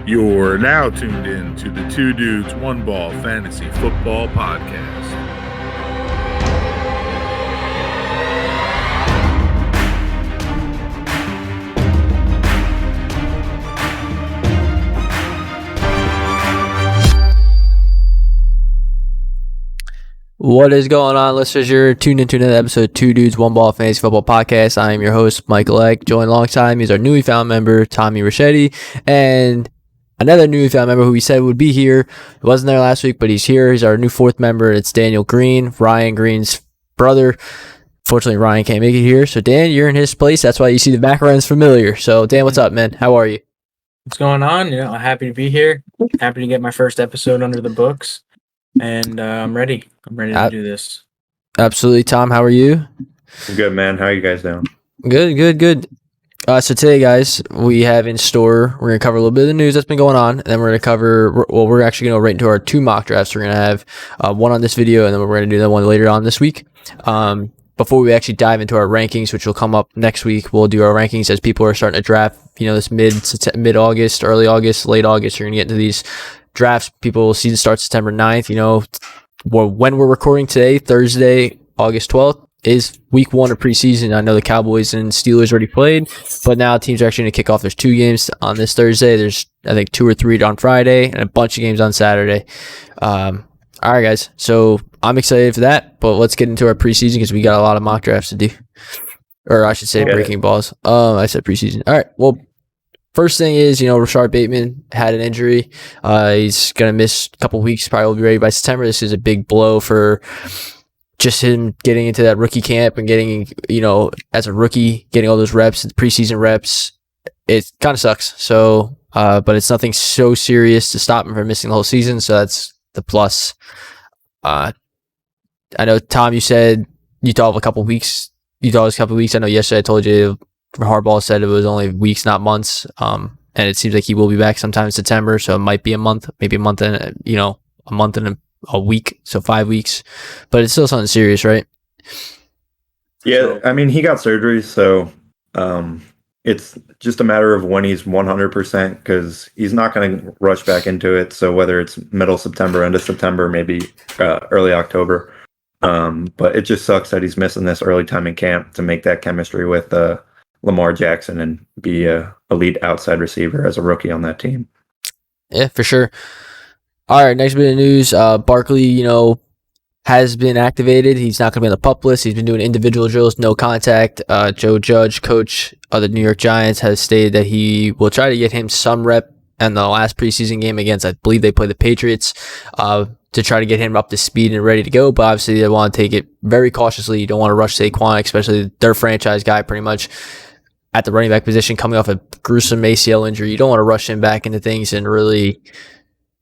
You're now tuned in to the Two Dudes, One Ball Fantasy Football Podcast. What is going on, listeners? You're tuned into another episode of Two Dudes, One Ball Fantasy Football Podcast. I am your host, Michael Eck. Joined alongside me is our newly found member, Tommy Rachetti, and another newly found member who we said would be here. He wasn't there last week, but he's here. He's our new fourth member. It's Daniel Green, Ryan Green's brother. Fortunately, Ryan can't make it here. So, Dan, you're in his place. That's why you see the background's familiar. So, Dan, what's up, man? How are you? What's going on? I'm happy to be here. Happy to get my first episode under the books. And I'm ready. I'm ready to do this. Absolutely. Tom, how are you? I'm good, man. How are you guys doing? Good. So today, guys, we have in store, we're going to cover a little bit of the news that's been going on, and then we're going to cover, we're actually going to go right into our two mock drafts. We're going to have one on this video, and then we're going to do that one later on this week. Before we actually dive into our rankings, which will come up next week, we'll do our rankings as people are starting to draft, this mid-August, early August, late August. You're going to get into these drafts. People will see the start September 9th. When we're recording today, Thursday, August 12th, is week one of preseason. I know the Cowboys and Steelers already played, but now teams are actually going to kick off. There's 2 games on this Thursday. There's, I think, 2 or 3 on Friday, and a bunch of games on Saturday. All right, guys. So I'm excited for that, but let's get into our preseason because we got a lot of mock drafts to do. Or I should say breaking balls. I said preseason. All right, well, first thing is, Rashard Bateman had an injury. He's going to miss a couple weeks, probably will be ready by September. This is a big blow for just him getting into that rookie camp and getting, as a rookie, getting all those reps, preseason reps. It kind of sucks. So, but it's nothing so serious to stop him from missing the whole season. So that's the plus. I know, Tom, you said you thought it was a couple weeks. I know yesterday I told you Harbaugh said it was only weeks, not months. And it seems like he will be back sometime in September. So it might be a month, maybe a month and a week. So 5 weeks, but it's still something serious, right? Yeah. I mean, he got surgery. So, it's just a matter of when he's 100% because he's not going to rush back into it. So whether it's middle September, end of September, maybe early October. But it just sucks that he's missing this early time in camp to make that chemistry with, Lamar Jackson and be a elite outside receiver as a rookie on that team. Yeah, for sure. All right, next bit of news. Barkley, has been activated. He's not going to be on the PUP list. He's been doing individual drills, no contact. Joe Judge, coach of the New York Giants, has stated that he will try to get him some rep in the last preseason game against, I believe they play the Patriots, to try to get him up to speed and ready to go. But obviously they want to take it very cautiously. You don't want to rush Saquon, especially their franchise guy pretty much at the running back position coming off a gruesome ACL injury. You don't want to rush him back into things and really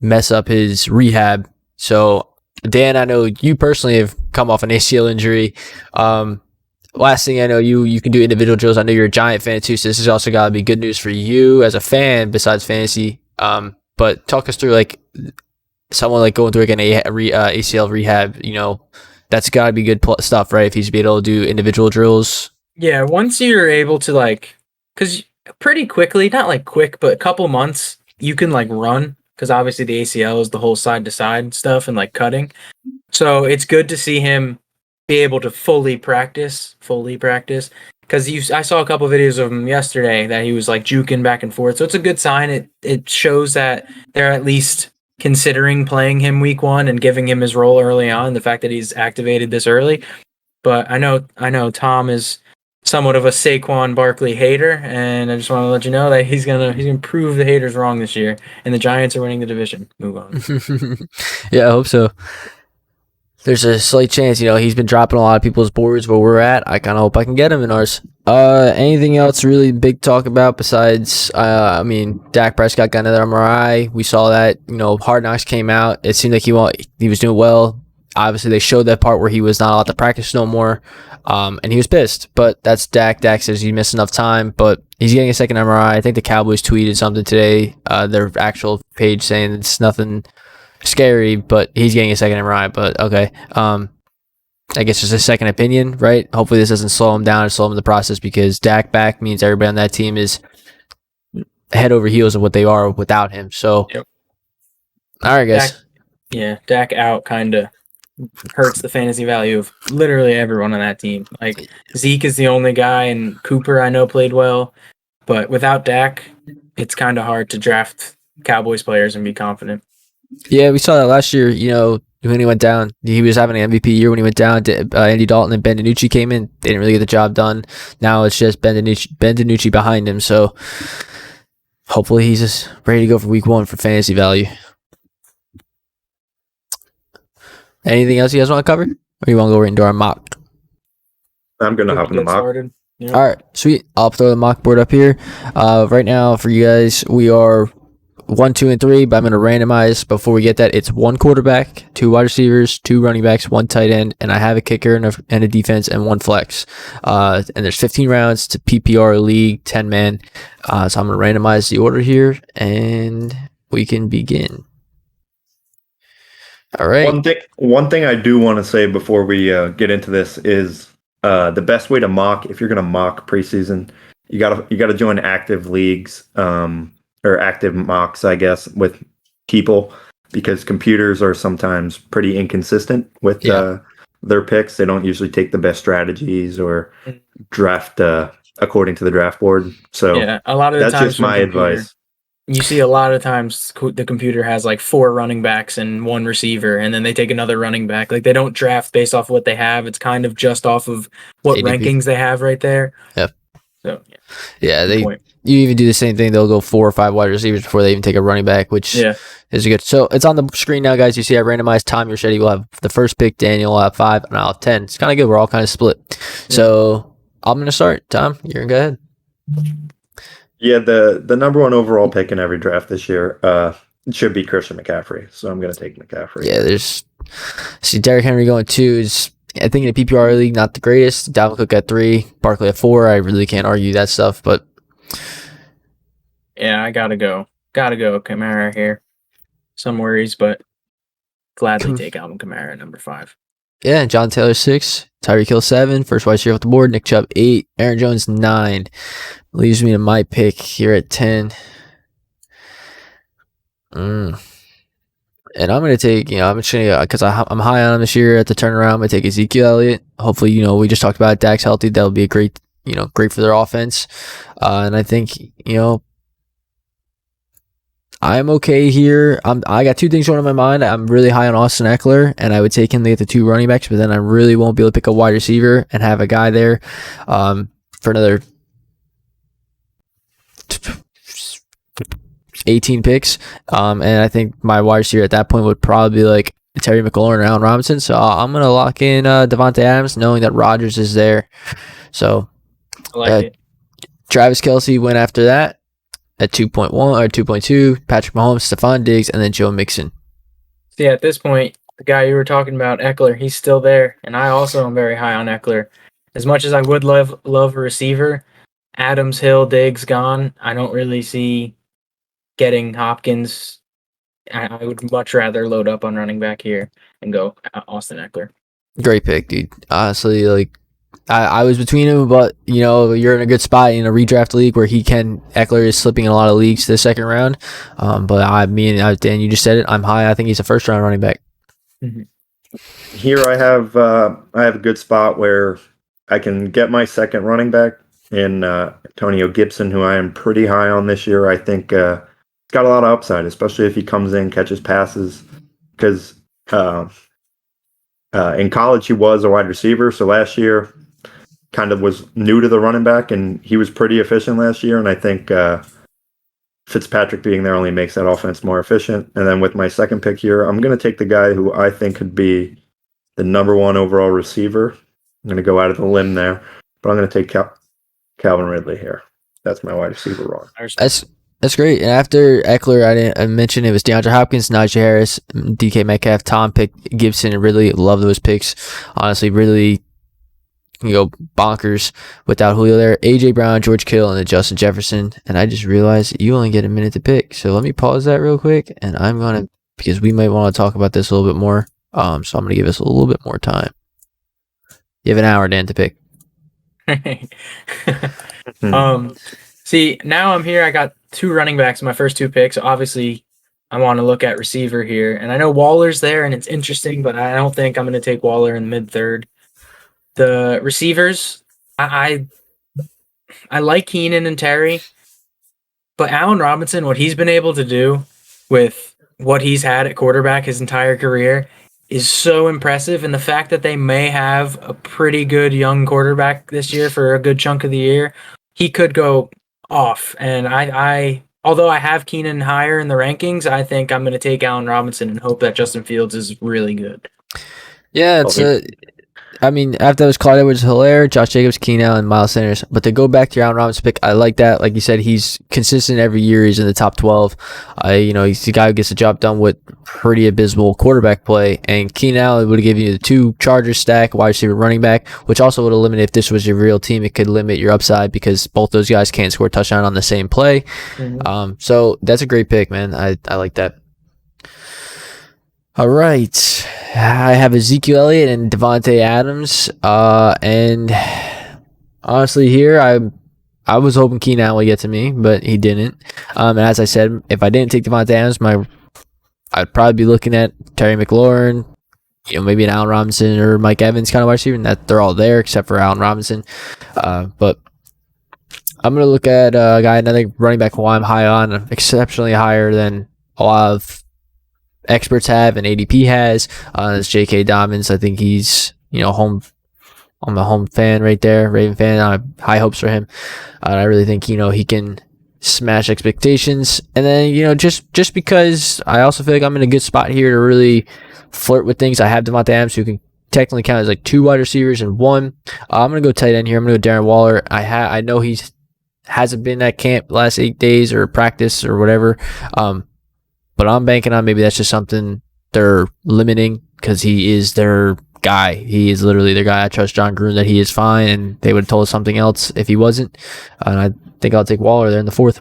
mess up his rehab. So, Dan, I know you personally have come off an ACL injury. Last thing I know, you can do individual drills. I know you're a Giant fan too, so this has also got to be good news for you as a fan besides fantasy. But talk us through someone going through an ACL rehab. That's got to be good stuff, right? If he's be able to do individual drills. Yeah, once you're able to because pretty quickly, not quick, but a couple months, you can run. Because obviously the ACL is the whole side-to-side stuff and cutting. So it's good to see him be able to fully practice. Because I saw a couple videos of him yesterday that he was juking back and forth. So it's a good sign. It shows that they're at least considering playing him week 1 and giving him his role early on. The fact that he's activated this early. But I know Tom is somewhat of a Saquon Barkley hater, and I just want to let you know that he's gonna prove the haters wrong this year, and the Giants are winning the division. Move on. Yeah, I hope so. There's a slight chance, he's been dropping a lot of people's boards where we're at. I kind of hope I can get him in ours. Anything else really big to talk about besides, Dak Prescott got another MRI. We saw that, Hard Knocks came out. It seemed like he was doing well. Obviously, they showed that part where he was not allowed to practice no more, and he was pissed. But that's Dak. Dak says he missed enough time, but he's getting a second MRI. I think the Cowboys tweeted something today, their actual page saying it's nothing scary, but he's getting a second MRI. But okay, I guess just a second opinion, right? Hopefully this doesn't slow him down or slow him in the process because Dak back means everybody on that team is head over heels of what they are without him. So, Yep. All right, guys. Dak out kind of hurts the fantasy value of literally everyone on that team. Like Zeke is the only guy, and Cooper I know played well, but without Dak, it's kind of hard to draft Cowboys players and be confident. Yeah, we saw that last year. When he went down, he was having an MVP year when he went down. Andy Dalton and Ben DiNucci came in. They didn't really get the job done. Now it's just Ben DiNucci behind him. So hopefully he's just ready to go for week 1 for fantasy value. Anything else you guys want to cover? Or you want to go right into our mock? I'm going to hop in the mock. Yep. All right, sweet. I'll throw the mock board up here. Right now for you guys, we are 1, 2, and 3, but I'm going to randomize. Before we get that, it's 1 quarterback, 2 wide receivers, 2 running backs, 1 tight end, and I have a kicker and a defense and 1 flex. And there's 15 rounds to PPR league, 10-man. So I'm going to randomize the order here, and we can begin. All right. One thing I do want to say before we get into this is the best way to mock, if you're going to mock preseason, you gotta join active leagues or active mocks, I guess, with people, because computers are sometimes pretty inconsistent with their picks. They don't usually take the best strategies or draft according to the draft board. So a lot of the that's times just my advice. You see a lot of times the computer has like 4 running backs and 1 receiver, and then they take another running back. Like they don't draft based off of what they have. It's kind of just off of what ADP. rankings they have right there. Yep. So you even do the same thing. They'll go 4 or 5 wide receivers before they even take a running back, which is good. So it's on the screen now, guys. You see I randomized. Tom Yerschetti will have the first pick. Daniel will have 5, and I'll have 10. It's kind of good. We're all kind of split. Yeah. So I'm going to start. Tom, you're going to go ahead. Yeah, the number 1 overall pick in every draft this year should be Christian McCaffrey. So I'm going to take McCaffrey. Yeah, see Derrick Henry going 2 is, I think in a PPR league, not the greatest. Dalvin Cook at 3, Barkley at 4. I really can't argue that stuff, but yeah, I gotta go Kamara here. Some worries, but gladly take Alvin Kamara at number 5. Yeah, John Taylor 6, Tyreek Hill 7, first wide receiver off the board. Nick Chubb 8, Aaron Jones 9. Leaves me to my pick here at 10. And I'm going to take, I'm just going to, because I'm high on him this year at the turnaround. I'm going to take Ezekiel Elliott. Hopefully, we just talked about Dak's healthy. That'll be a great for their offense. And I think, I'm okay here. I got 2 things going on my mind. I'm really high on Austin Eckler, and I would take him to get the 2 running backs, but then I really won't be able to pick a wide receiver and have a guy there for another 18 picks. And I think my wide receiver at that point would probably be like Terry McLaurin or Allen Robinson. So I'm going to lock in Devontae Adams, knowing that Rodgers is there. So I like it. Travis Kelce went after that at 2.1 or 2.2, Patrick Mahomes, Stephon Diggs, and then Joe Mixon. See, at this point, the guy you were talking about, Eckler, he's still there, and I also am very high on Eckler. As much as I would love a receiver, Adams, Hill, Diggs gone, I don't really see getting Hopkins. I would much rather load up on running back here and go Austin Eckler. Great pick, dude. Honestly, I was between him, but you're in a good spot in a redraft league where Eckler is slipping in a lot of leagues to the second round. But Dan, you just said it. I'm high. I think he's a first round running back. Mm-hmm. Here I have a good spot where I can get my second running back in Antonio Gibson, who I am pretty high on this year. I think he's got a lot of upside, especially if he comes in, catches passes, because in college he was a wide receiver. So last year kind of was new to the running back, and he was pretty efficient last year. And I think Fitzpatrick being there only makes that offense more efficient. And then with my second pick here, I'm going to take the guy who I think could be the number 1 overall receiver. I'm going to go out of the limb there, but I'm going to take Calvin Ridley here. That's my wide receiver wrong. That's great. And after Eckler, I mentioned it was DeAndre Hopkins, Najee Harris, DK Metcalf. Tom picked Gibson and Ridley. Love those picks. Honestly, Ridley can go bonkers without Julio there. AJ Brown, George Kittle, and then Justin Jefferson. And I just realized you only get a minute to pick. So let me pause that real quick, and I'm going to, because we might want to talk about this a little bit more. So I'm going to give us a little bit more time. You have an hour, Dan, to pick. See, now I'm here. I got 2 running backs in my first 2 picks. Obviously, I want to look at receiver here. And I know Waller's there, and it's interesting, but I don't think I'm going to take Waller in the mid-third. The receivers, I like Keenan and Terry, but Allen Robinson, what he's been able to do with what he's had at quarterback his entire career is so impressive. And the fact that they may have a pretty good young quarterback this year for a good chunk of the year, he could go off. And I although I have Keenan higher in the rankings, I think I'm going to take Allen Robinson and hope that Justin Fields is really good. Yeah, I mean, after those, Clyde Edwards-Helaire, Josh Jacobs, Keenan Allen, Miles Sanders. But to go back to your Allen Robinson pick, I like that. Like you said, he's consistent every year. He's in the top 12. He's the guy who gets the job done with pretty abysmal quarterback play. And Keenan Allen would give you the 2 Chargers stack, wide receiver, running back, which also would eliminate, if this was your real team, it could limit your upside because both those guys can't score a touchdown on the same play. Mhm. So that's a great pick, man. I like that. All right. I have Ezekiel Elliott and Devontae Adams. And honestly, here I was hoping Keenan Allen would get to me, but he didn't. And as I said, if I didn't take Devontae Adams, I'd probably be looking at Terry McLaurin, maybe an Allen Robinson or Mike Evans kind of wide receiver, and that they're all there except for Allen Robinson. But I'm gonna look at a guy, another running back who I'm high on, exceptionally higher than a lot of experts have and ADP has. It's J.K. Dobbins. I think he's home. I'm a home fan right there, Raven fan. I have high hopes for him. I really think he can smash expectations. And then just because I also feel like I'm in a good spot here to really flirt with things. I have Devontae Adams, who can technically count as like 2 wide receivers and 1. I'm gonna go tight end here. I'm gonna go Darren Waller. I know he's hasn't been at camp the last 8 days or practice or whatever. But I'm banking on maybe that's just something they're limiting because he is their guy. He is literally their guy. I trust John Gruden that he is fine, and they would have told us something else if he wasn't. And I think I'll take Waller there in the 4th.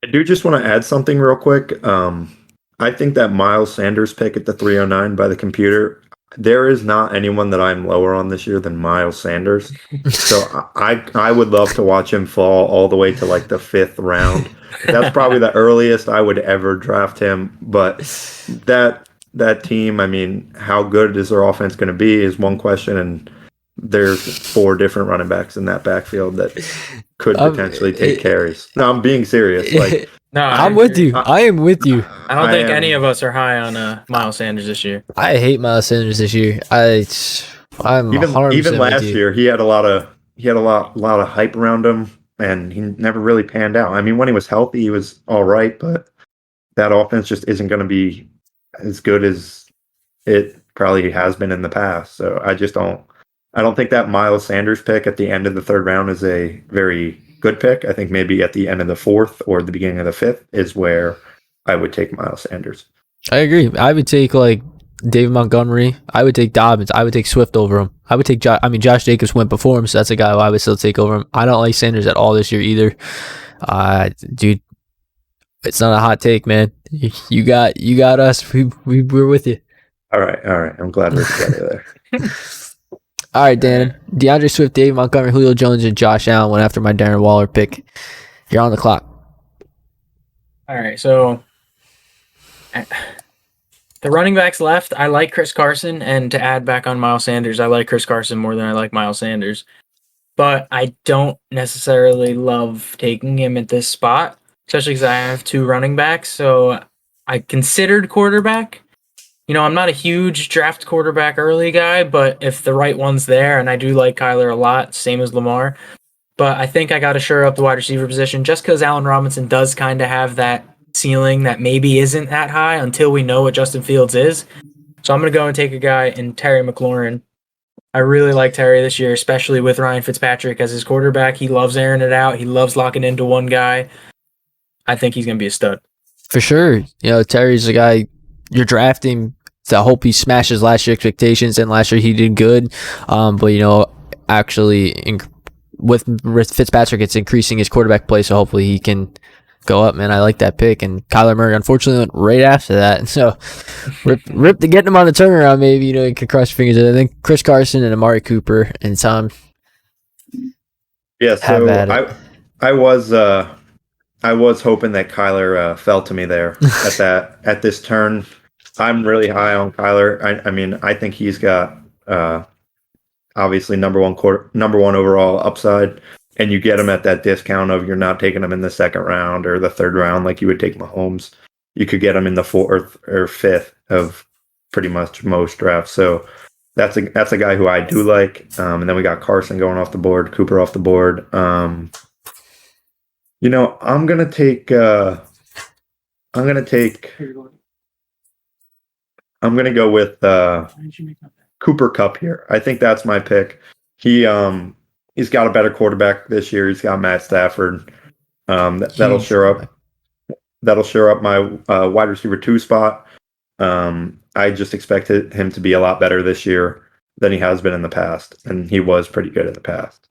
I do just want to add something real quick. I think that Miles Sanders pick at the 309 by the computer, there is not anyone that I'm lower on this year than Miles Sanders. So I would love to watch him fall all the way to like the 5th round. That's probably the earliest I would ever draft him. But that team, I mean, how good is their offense going to be is one question, and there's 4 different running backs in that backfield that could potentially take carries. No, I'm being serious. Like, No, I'm with you. I am with you. I don't think any of us are high on Miles Sanders this year. I hate Miles Sanders this year. I'm even last year he had a lot of hype around him, and he never really panned out. I mean, when he was healthy, he was all right, but that offense just isn't going to be as good as it probably has been in the past. So I don't think that Miles Sanders pick at the end of the 3rd round is a very good pick. I think maybe at the end of the 4th or the beginning of the 5th is where I would take Miles Sanders. I agree. I would take like David Montgomery. I would take Dobbins. I would take Swift over him. I would take Josh Jacobs went before him, so that's a guy who I would still take over him. I don't like Sanders at all this year either. Dude, it's not a hot take, man. You got us. We're with you. All right. I'm glad we're together there. All right, Dan. DeAndre Swift, David Montgomery, Julio Jones, and Josh Allen went after my Darren Waller pick. You're on the clock. All right, so the running backs left, I like Chris Carson, and to add back on Miles Sanders, I like Chris Carson more than I like Miles Sanders. But I don't necessarily love taking him at this spot, especially because I have 2 running backs. So I considered quarterback. I'm not a huge draft quarterback early guy, but if the right one's there, and I do like Kyler a lot, same as Lamar, but I think I got to shore up the wide receiver position just because Allen Robinson does kind of have that ceiling that maybe isn't that high until we know what Justin Fields is. So I'm going to go and take a guy in Terry McLaurin. I really like Terry this year, especially with Ryan Fitzpatrick as his quarterback. He loves airing it out. He loves locking into one guy. I think he's going to be a stud. For sure. Terry's a guy you're drafting. So I hope he smashes last year's expectations, and last year he did good. But actually, with Fitzpatrick, it's increasing his quarterback play, so hopefully he can go up, man. I like that pick. And Kyler Murray, unfortunately, went right after that. So rip to getting him on the turnaround, maybe, you can cross your fingers. I think Chris Carson and Amari Cooper and Tom. Yeah, so I was hoping that Kyler fell to me there at this turn. I'm really high on Kyler. I mean, I think he's got obviously number one overall upside, and you get him at that discount of you're not taking him in the second round or the third round like you would take Mahomes. You could get him in the fourth or fifth of pretty much most drafts. So that's a guy who I do like. And then we got Carson going off the board, Cooper off the board. You know, I'm gonna go with Cooper Kupp here. I think that's my pick. He's got a better quarterback this year. He's got Matt Stafford. That'll shore up my wide receiver 2 spot. I just expected him to be a lot better this year than he has been in the past, and he was pretty good in the past.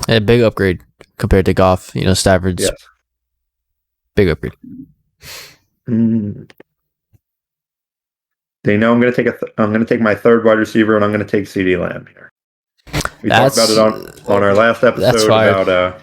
A big upgrade compared to Goff. You know, Stafford's big upgrade. They know I'm going to take my third wide receiver, and I'm going to take CeeDee Lamb here. We talked about it on our last episode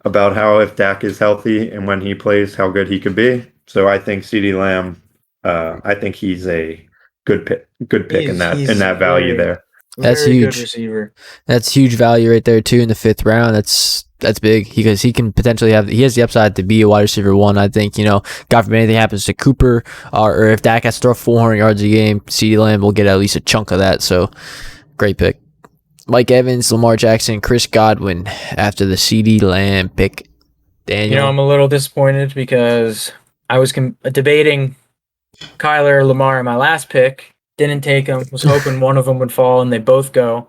about how if Dak is healthy and when he plays, how good he could be. So I think CeeDee Lamb. I think he's a good pick in that value there. That's huge. Good receiver. That's huge value right there too in the 5th round. That's big because he can potentially he has the upside to be a wide receiver 1. I think, you know, God forbid anything happens to Cooper or if Dak has to throw 400 yards a game, CeeDee Lamb will get at least a chunk of that. So great pick. Mike Evans, Lamar Jackson, Chris Godwin after the CeeDee Lamb pick. Daniel. You know, I'm a little disappointed because I was debating Kyler or Lamar in my last pick. Didn't take them. Was hoping one of them would fall, and they both go.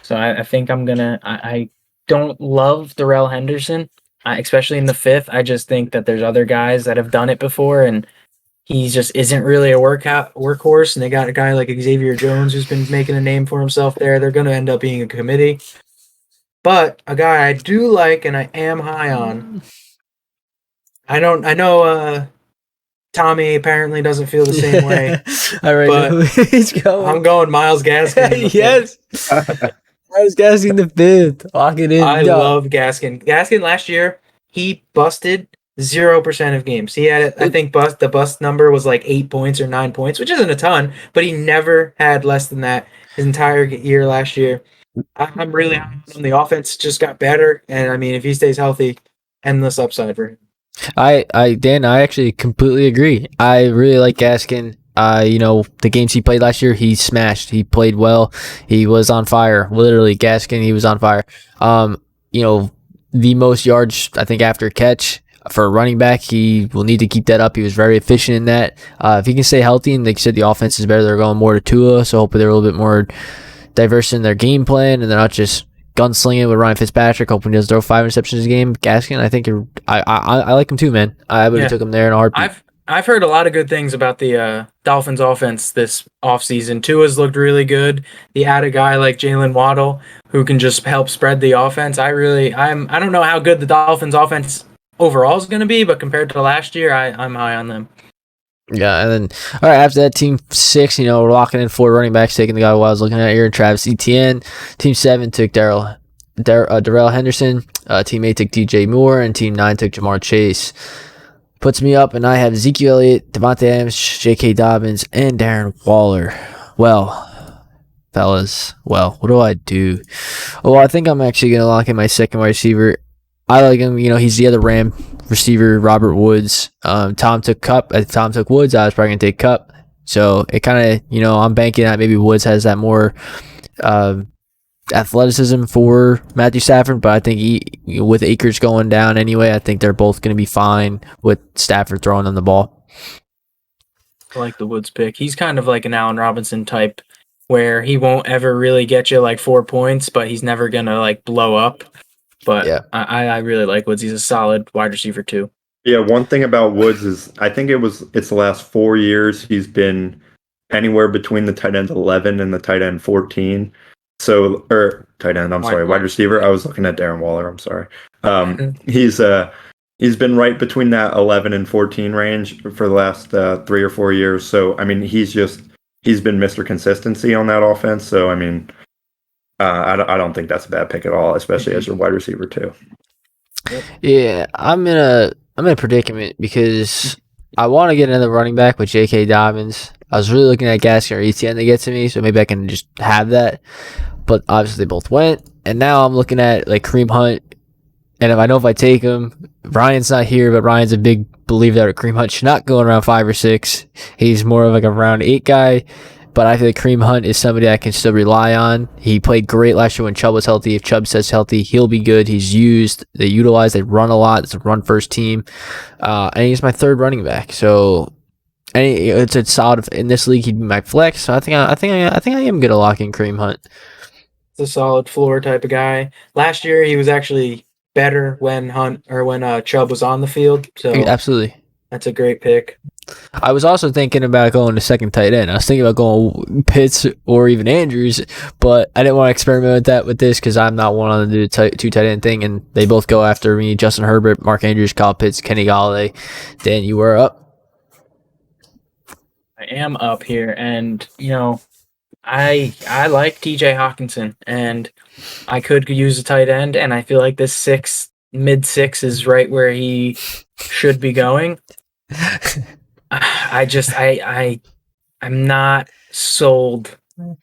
So I think I'm gonna. I don't love Darrell Henderson, especially in the 5th. I just think that there's other guys that have done it before, and he just isn't really a workhorse. And they got a guy like Xavier Jones who's been making a name for himself there. They're gonna end up being a committee. But a guy I do like and I am high on. I know. Tommy apparently doesn't feel the same way. All right, but he's going. I'm going Myles Gaskin. Yes. Myles Gaskin the 5th. Lock it in. I love Gaskin. Gaskin last year, he busted 0% of games. He had, I think, the bust number was like 8 points or 9 points, which isn't a ton, but he never had less than that his entire year last year. I'm really high on him. The offense just got better, and I mean, if he stays healthy, endless upside for him. Dan, I actually completely agree. I really like Gaskin. You know, the games he played last year, he smashed. He played well. He was on fire. Literally, Gaskin, he was on fire. You know, the most yards, I think, after catch for a running back. He will need to keep that up. He was very efficient in that. If he can stay healthy, and like you said, the offense is better, they're going more to Tua, so hopefully they're a little bit more diverse in their game plan, and they're not just gunslinging with Ryan Fitzpatrick, hoping he doesn't throw 5 interceptions a game. Gaskin, I think I like him too, man. I would have took him there in a heartbeat. I've heard a lot of good things about the Dolphins offense this offseason. Tua's looked really good. He had a guy like Jalen Waddle who can just help spread the offense. I don't know how good the Dolphins offense overall is going to be, but compared to last year, I'm high on them. Yeah, and then all right, after that, team 6, you know, we're locking in 4 running backs, taking the guy who I was looking at here, Travis Etienne. Team 7 took Darrell Henderson. Team 8 took DJ Moore, and Team 9 took Jamar Chase. Puts me up, and I have Ezekiel Elliott, Devontae Adams, J.K. Dobbins, and Darren Waller. Well, fellas, what do I do? Well, I think I'm actually going to lock in my second wide receiver. I like him. You know, he's the other Ram receiver, Robert Woods. Tom took Kupp. Tom took Woods. I was probably going to take Kupp. So it kind of, you know, I'm banking that maybe Woods has that more athleticism for Matthew Stafford. But I think with Akers going down anyway, I think they're both going to be fine with Stafford throwing them the ball. I like the Woods pick. He's kind of like an Allen Robinson type where he won't ever really get you like 4 points, but he's never going to like blow up. But yeah, I really like Woods. He's a solid wide receiver too. Yeah, one thing about Woods is I think it's the last 4 years he's been anywhere between the tight end 11 and the tight end 14. So, or tight end, wide receiver. I was looking at Darren Waller. I'm sorry. He's been right between that 11 and 14 range for the last 3 or 4 years. So, I mean, he's been Mr. Consistency on that offense. So, I mean, I don't think that's a bad pick at all, especially as your wide receiver too. Yeah, I'm in a predicament because I want to get another running back with J.K. Dobbins. I was really looking at Gaskin or ETN to get to me, so maybe I can just have that. But obviously they both went, and now I'm looking at like Kareem Hunt. And if I take him, Ryan's not here, but Ryan's a big believer that Kareem Hunt should not go around 5 or 6. He's more of like a round 8 guy. But I feel like Kareem Hunt is somebody I can still rely on. He played great last year when Chubb was healthy. If Chubb says healthy, he'll be good. He's used. They utilize. They run a lot. It's a run-first team. And he's my third running back. So it's a solid in this league. He'd be my flex. So I think I am gonna lock in Kareem Hunt. It's a solid floor type of guy. Last year he was actually better when Chubb was on the field. So Absolutely. that's a great pick. I was also thinking about going to second tight end. I was thinking about going Pitts or even Andrews, but I didn't want to experiment with that with this because I'm not one on the two tight end thing, and they both go after me: Justin Herbert, Mark Andrews, Kyle Pitts, Kenny Galladay. Dan, you were up. I am up here, and I like TJ Hawkinson, and I could use a tight end, and I feel like this mid six is right where he should be going. I'm not sold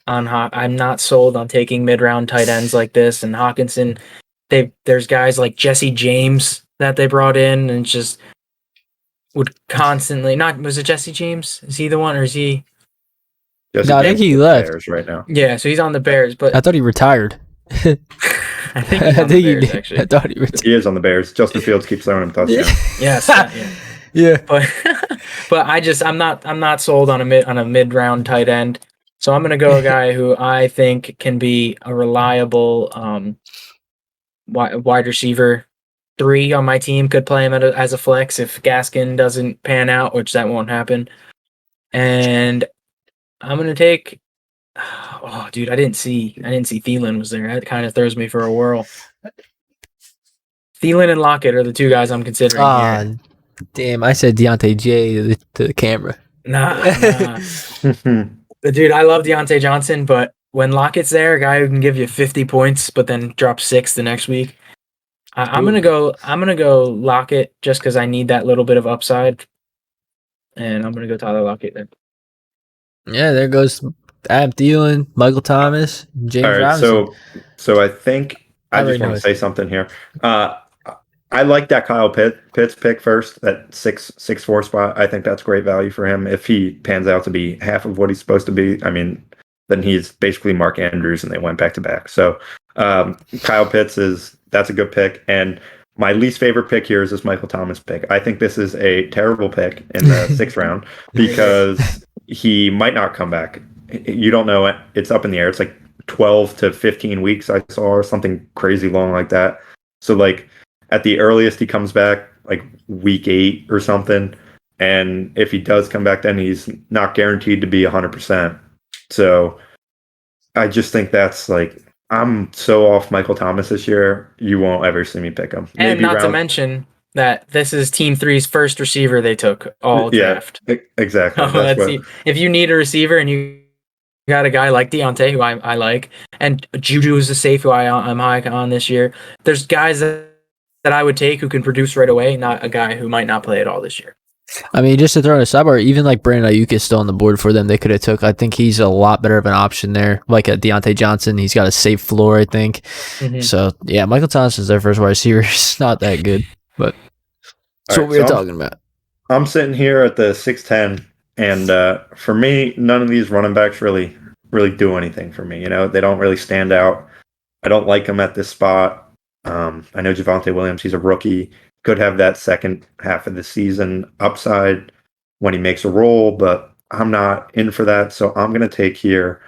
on taking mid-round tight ends like this. And Hawkinson, there's guys like Jesse James that they brought in and just would constantly was it Jesse James? Is he the one, or is he? No, I think he left Bears right now. Yeah, so he's on the Bears, but I thought he retired. I think he's on the Bears, actually. I thought he retired. He is on the Bears. Justin Fields keeps throwing him touchdowns. Yes. Yeah. But I'm not sold on a mid-round tight end. So I'm gonna go a guy who I think can be a reliable wide receiver 3 on my team. Could play him as a flex if Gaskin doesn't pan out, which that won't happen. And I'm gonna take. Oh, dude, I didn't see Thielen was there. That kind of throws me for a whirl. Thielen and Lockett are the 2 guys I'm considering here. Damn, I said Deontay J to the camera. Nah. Dude, I love Deontay Johnson, but when Lockett's there, a guy who can give you 50 points but then drop 6 the next week, I'm gonna go Lockett just because I need that little bit of upside, and I'm gonna go Tyler Lockett then. Yeah, there goes Adam Thielen, Michael Thomas, James Robinson. So I think I just want to say something here. I like that Kyle Pitts pick first, that 6'4" spot. I think that's great value for him. If he pans out to be half of what he's supposed to be, I mean, then he's basically Mark Andrews, and they went back to back. So Kyle Pitts that's a good pick. And my least favorite pick here is this Michael Thomas pick. I think this is a terrible pick in the 6th round because he might not come back. You don't know it. It's up in the air. It's like 12 to 15 weeks I saw, or something crazy long like that. So like at the earliest he comes back like week 8 or something. And if he does come back, then he's not guaranteed to be 100%. So I just think that's like, I'm so off Michael Thomas this year. You won't ever see me pick him. And maybe to mention that this is Team 3's first receiver they took all draft. Exactly. If you need a receiver and you got a guy like Deontay, who I like, and Juju is a safe, who I'm high on this year, there's guys that I would take who can produce right away, not a guy who might not play at all this year. I mean, just to throw in a sidebar, even like Brandon Ayuk is still on the board for them. They could have took. I think he's a lot better of an option there. Like a Deontay Johnson, he's got a safe floor, I think. Mm-hmm. So yeah, Michael Thomas is their first wide receiver. It's not that good, but that's what we were talking about. I'm sitting here at the 6'10", and for me, none of these running backs really do anything for me. You know, they don't really stand out. I don't like them at this spot. I know Javonte Williams, he's a rookie. Could have that second half of the season upside when he makes a roll, but I'm not in for that. So I'm going to take Brandon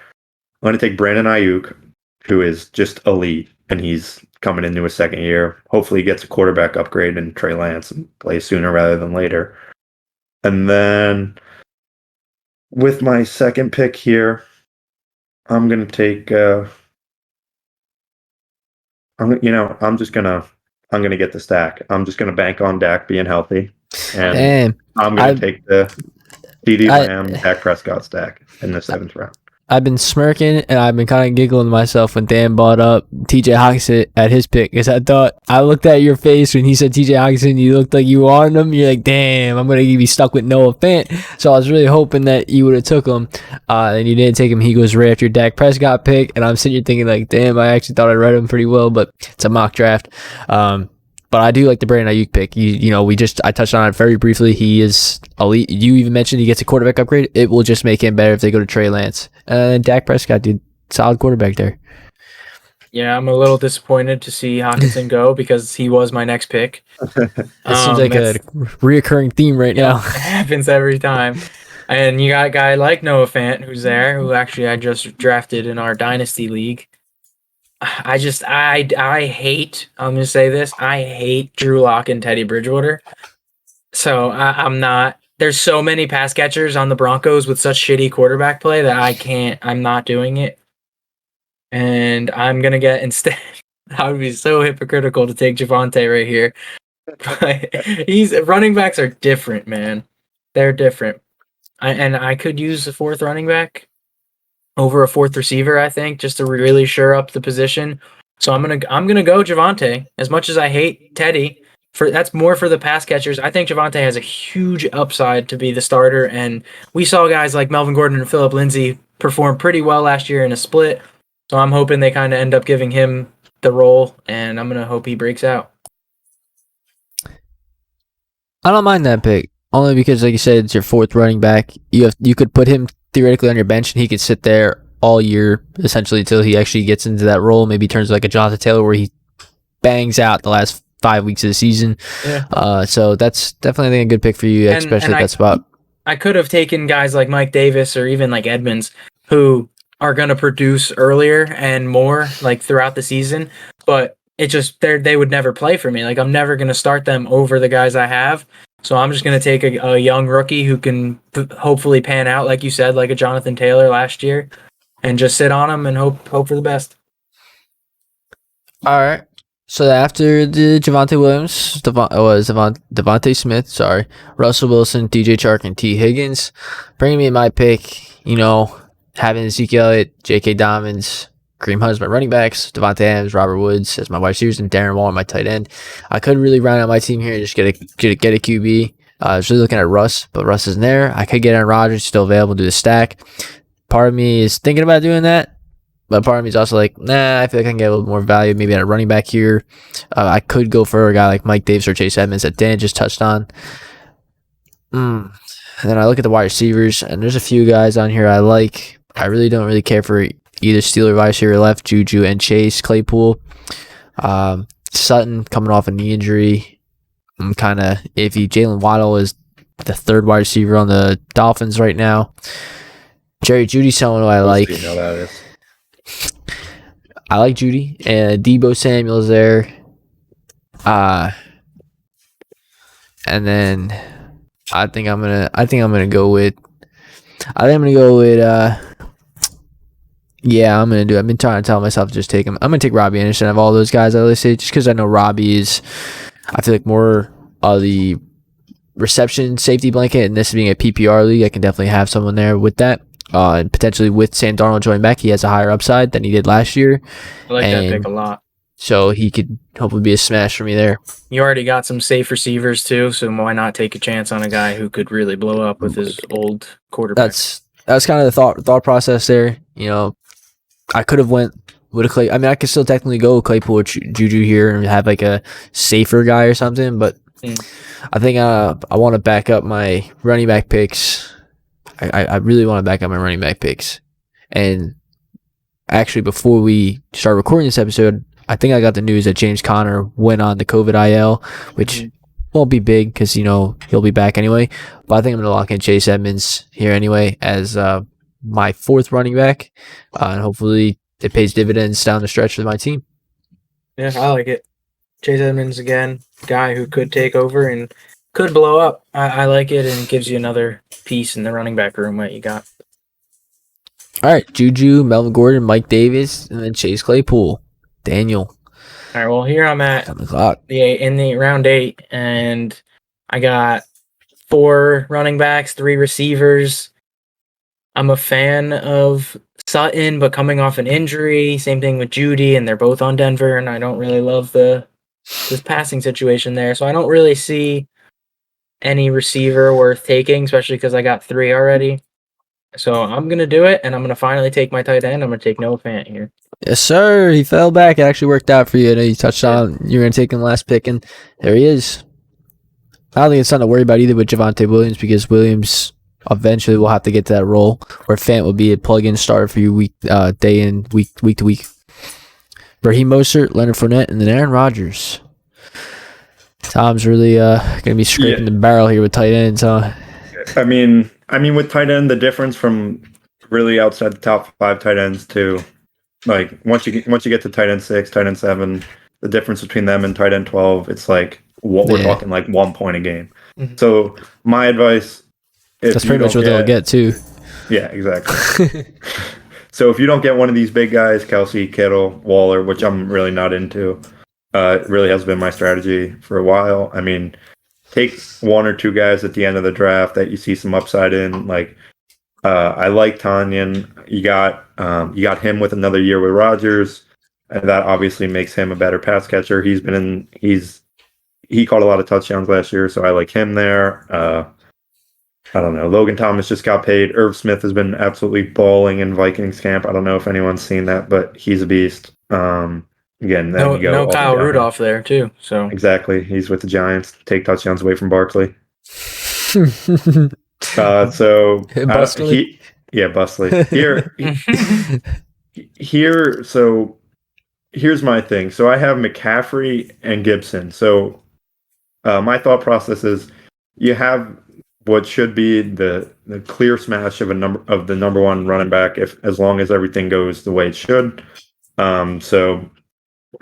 Ayuk, who is just elite, and he's coming into his second year. Hopefully he gets a quarterback upgrade in Trey Lance and plays sooner rather than later. And then with my second pick here, I'm going to take, I'm going to get the stack. I'm just going to bank on Dak being healthy. And I'm going to take the CeeDee Lamb, Dak Prescott stack in the 7th round. I've been smirking and I've been kind of giggling to myself when Dan brought up TJ Hawkinson at his pick, because I looked at your face when he said TJ Hawkinson. You looked like you wanted him. You're like, damn, I'm gonna be stuck with Noah Fant. So I was really hoping that you would have took him, and you didn't take him. He goes right after your Dak Prescott pick, and I'm sitting here thinking like, damn, I actually thought I read him pretty well, but it's a mock draft. But I do like the Brandon Ayuk pick. I touched on it very briefly. He is elite. You even mentioned he gets a quarterback upgrade. It will just make him better if they go to Trey Lance. And Dak Prescott, dude, solid quarterback there. Yeah, I'm a little disappointed to see Hawkinson go because he was my next pick. It seems like a reoccurring theme right now. It happens every time. And you got a guy like Noah Fant who's there, who actually I just drafted in our Dynasty League. I hate, I'm going to say this, I hate Drew Lock and Teddy Bridgewater. So I'm not, there's so many pass catchers on the Broncos with such shitty quarterback play that I'm not doing it. And I'm going to get, instead, I would be so hypocritical to take Javonte right here. But running backs are different, man. They're different. I could use a fourth running back over a fourth receiver, I think, just to really shore up the position. So I'm gonna go Javonte. As much as I hate Teddy, that's more for the pass catchers. I think Javonte has a huge upside to be the starter, and we saw guys like Melvin Gordon and Phillip Lindsay perform pretty well last year in a split. So I'm hoping they kind of end up giving him the role, and I'm gonna hope he breaks out. I don't mind that pick, only because, like you said, it's your fourth running back. You could put him theoretically on your bench, and he could sit there all year essentially until he actually gets into that role. Maybe turns like a Jonathan Taylor where he bangs out the last 5 weeks of the season. Yeah. So that's definitely, I think, a good pick for you, especially at that spot. I could have taken guys like Mike Davis or even like Edmonds, who are going to produce earlier and more like throughout the season, but it just they would never play for me. Like, I'm never going to start them over the guys I have. So I'm just going to take a young rookie who can hopefully pan out, like you said, like a Jonathan Taylor last year, and just sit on him and hope for the best. All right. So after the Javonte Williams, Devontae Smith, Russell Wilson, DJ Chark, and T. Higgins, bringing me my pick, having Ezekiel Elliott, J.K. Dobbins, Kareem Hunt as my running backs, Devontae Adams, Robert Woods as my wide receivers, and Darren Waller my tight end. I could really round out my team here and just get a QB. I was really looking at Russ, but Russ isn't there. I could get Aaron Rodgers, still available, do the stack. Part of me is thinking about doing that, but part of me is also like, nah, I feel like I can get a little more value maybe at a running back here. I could go for a guy like Mike Davis or Chase Edmonds that Dan just touched on. And then I look at the wide receivers, and there's a few guys on here I like. I really don't really care for either Steeler wide receiver left, Juju and Chase Claypool. Sutton coming off a knee injury. I'm kind of iffy. Jalen Waddle is the third wide receiver on the Dolphins right now. Jerry Judy's someone who I like. I like Judy, and Deebo Samuel's there. And then I've been trying to tell myself to just take him. I'm going to take Robbie Anderson of all those guys I listed, just because I know Robbie is, I feel like, more of the reception safety blanket, and this being a PPR league, I can definitely have someone there with that. And potentially with Sam Darnold joining back, he has a higher upside than he did last year. I like that pick a lot. So he could hopefully be a smash for me there. You already got some safe receivers too, so why not take a chance on a guy who could really blow up with his old quarterback? That's kind of the thought process there. I could have went with a Clay. I mean, I could still technically go Claypool or Juju here and have like a safer guy or something, but I think I want to back up my running back picks. I really want to back up my running back picks. And actually, before we start recording this episode, I think I got the news that James Conner went on the COVID IL, which won't be big because, he'll be back anyway. But I think I'm going to lock in Chase Edmonds here anyway as my fourth running back. And hopefully it pays dividends down the stretch with my team. Yeah, I like it. Chase Edmonds, again, guy who could take over and could blow up. I like it, and it gives you another piece in the running back room that you got. All right, Juju, Melvin Gordon, Mike Davis, and then Chase Claypool. Daniel. All right, well, here I'm at in the round 8, and I got 4 running backs, 3 receivers. I'm a fan of Sutton, but coming off an injury. Same thing with Judy, and they're both on Denver, and I don't really love this passing situation there. So I don't really see any receiver worth taking, especially because I got 3 already. So I'm gonna do it, and I'm gonna finally take my tight end. I'm gonna take Noah Fant here. Yes, sir. He fell back. It actually worked out for you. I know you touched on you were going to take him last pick, and there he is. I don't think it's something to worry about either with Javonte Williams because Williams eventually will have to get to that role where Fant will be a plug-in starter for you week to week. Raheem Mostert, Leonard Fournette, and then Aaron Rodgers. Tom's really going to be scraping the barrel here with tight ends, huh? I mean, with tight end, the difference from really outside the top 5 tight ends to like once you get to tight end 6, tight end 7, the difference between them and tight end 12, it's like we're talking like 1 point a game. Mm-hmm. So my advice, that's pretty much what they'll get too. Yeah, exactly. So if you don't get one of these big guys, Kelsey, Kittle, Waller, which I'm really not into, it really has been my strategy for a while. I mean, take 1 or 2 guys at the end of the draft that you see some upside in. Like I like Tanyan. You got him with another year with Rodgers, and that obviously makes him a better pass catcher. He caught a lot of touchdowns last year, so I like him there. I don't know. Logan Thomas just got paid. Irv Smith has been absolutely balling in Vikings camp. I don't know if anyone's seen that, but he's a beast. Again, then no Kyle Rudolph there too. So exactly, he's with the Giants. Take touchdowns away from Barkley. Bustley. Here's my thing. So I have McCaffrey and Gibson. So my thought process is you have what should be the clear smash of the number 1 running back as long as everything goes the way it should. So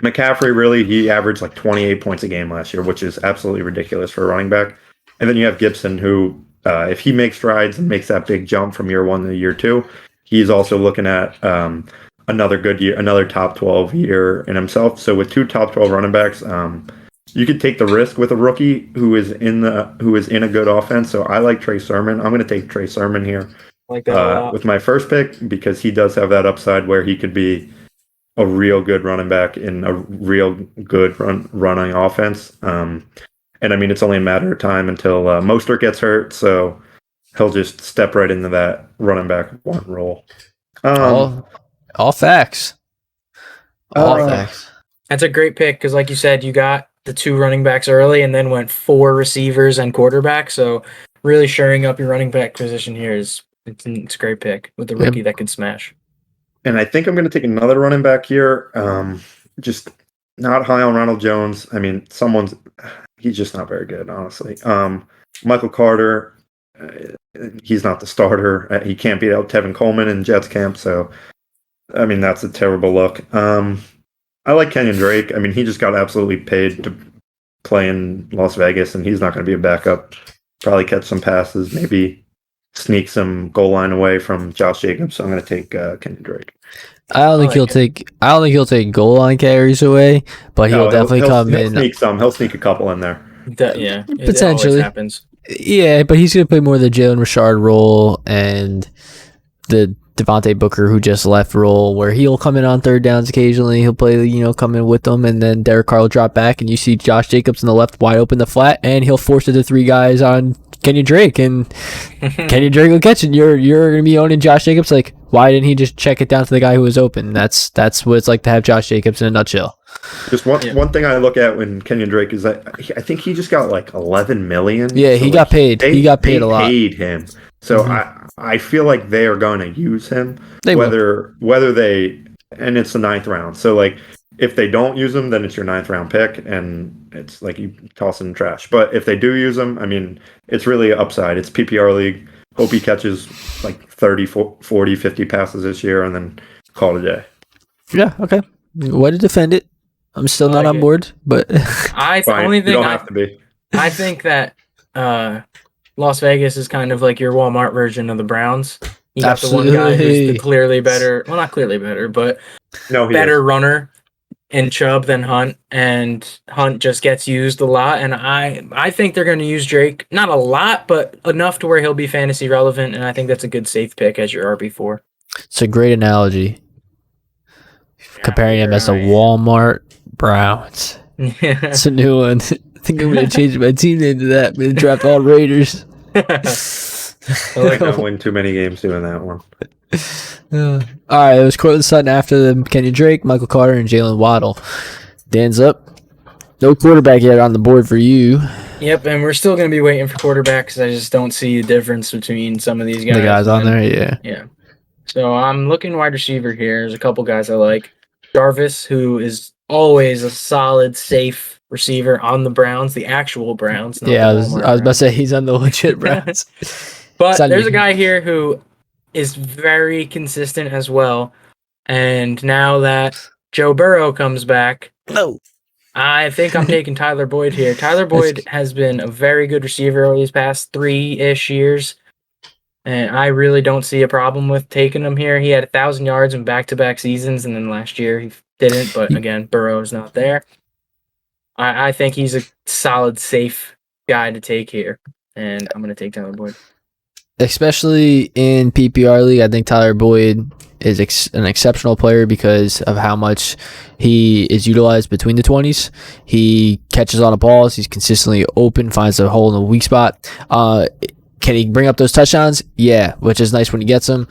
McCaffrey he averaged like 28 points a game last year, which is absolutely ridiculous for a running back. And then you have Gibson, who if he makes strides and makes that big jump from year 1 to year 2, he's also looking at another good year, another top 12 year in himself. So with 2 top 12 running backs, you could take the risk with a rookie who is in a good offense. So I like Trey Sermon. I'm going to take Trey Sermon here with my first pick because he does have that upside where he could be a real good running back in a real good running offense. And I mean, it's only a matter of time until Mostert gets hurt, so he'll just step right into that running back 1 role. All facts. All facts. That's a great pick because, like you said, you got the 2 running backs early and then went 4 receivers and quarterback. So really shoring up your running back position here it's a great pick with the rookie that can smash. And I think I'm going to take another running back here. Just not high on Ronald Jones. I mean, he's just not very good, honestly. Michael Carter, he's not the starter. He can't beat out Tevin Coleman in Jets camp. So, I mean, that's a terrible look. I like Kenyon Drake. I mean, he just got absolutely paid to play in Las Vegas, and he's not going to be a backup. Probably catch some passes, maybe sneak some goal line away from Josh Jacobs. So I'm going to take Kenyon Drake. I don't think he'll take goal line carries away, but he'll definitely come in. He'll sneak a couple in there. Yeah, potentially it happens. Yeah, but he's going to play more of the Jalen Richard role and the Devontae Booker, who just left, role where he'll come in on 3rd downs occasionally. He'll play, come in with them, and then Derek Carr will drop back, and you see Josh Jacobs in the left wide open the flat, and he'll force it to 3 guys on Kenyon Drake, and Kenyon Drake will catch it. You're going to be owning Josh Jacobs. Like, why didn't he just check it down to the guy who was open? That's what it's like to have Josh Jacobs in a nutshell. Just one thing I look at when Kenyon Drake is that I think he just got like $11 million. Yeah, so he got paid. He got paid a lot. Paid him. So I feel like they are going to use him. Whether they, and it's the 9th round. So like if they don't use him, then it's your 9th round pick, and it's like you toss in the trash. But if they do use him, I mean, it's really an upside. It's PPR league. Hope he catches like 30, 40, 50 passes this year, and then call it a day. Yeah. Okay. Way to defend it. I'm still not on board, but I think that Las Vegas is kind of like your Walmart version of the Browns. You got the one guy who's the clearly better, well, not clearly better, but better runner, in Chubb than Hunt, and Hunt just gets used a lot. And I think they're going to use Drake, not a lot, but enough to where he'll be fantasy relevant. And I think that's a good safe pick as your RB4. It's a great analogy. Comparing him as the right. Walmart Browns. Yeah. It's a new one. I think I'm going to change my team name to that. I'm going to draft all Raiders. I like not win too many games doing that one. All right, it was Cortland Sutton after them. Kenyon Drake, Michael Carter, and Jalen Waddle. Dan's up. No quarterback yet on the board for you. Yep, and we're still going to be waiting for quarterbacks. I just don't see the difference between some of these guys. The guys on there, yeah. Yeah. So I'm looking wide receiver here. There's a couple guys I like. Jarvis, who is always a solid, safe receiver on the Browns, the actual Browns. Not Yeah, I the was Walmart about to Browns. say he's on the legit Browns. But Sunday. there's a guy here who is very consistent as well. And now that Joe Burrow comes back, No. I think I'm taking Tyler Boyd here. Tyler Boyd has been a very good receiver over these past 3-ish years. And I really don't see a problem with taking him here. He had 1,000 yards in back-to-back seasons, and then last year he didn't. But again, Burrow's not there. I think he's a solid, safe guy to take here. And I'm going to take Tyler Boyd. Especially in PPR league, I think Tyler Boyd is an exceptional player because of how much he is utilized between the 20s. He catches on the balls. He's consistently open, finds a hole in the weak spot. Can he bring up those touchdowns? Yeah, which is nice when he gets them.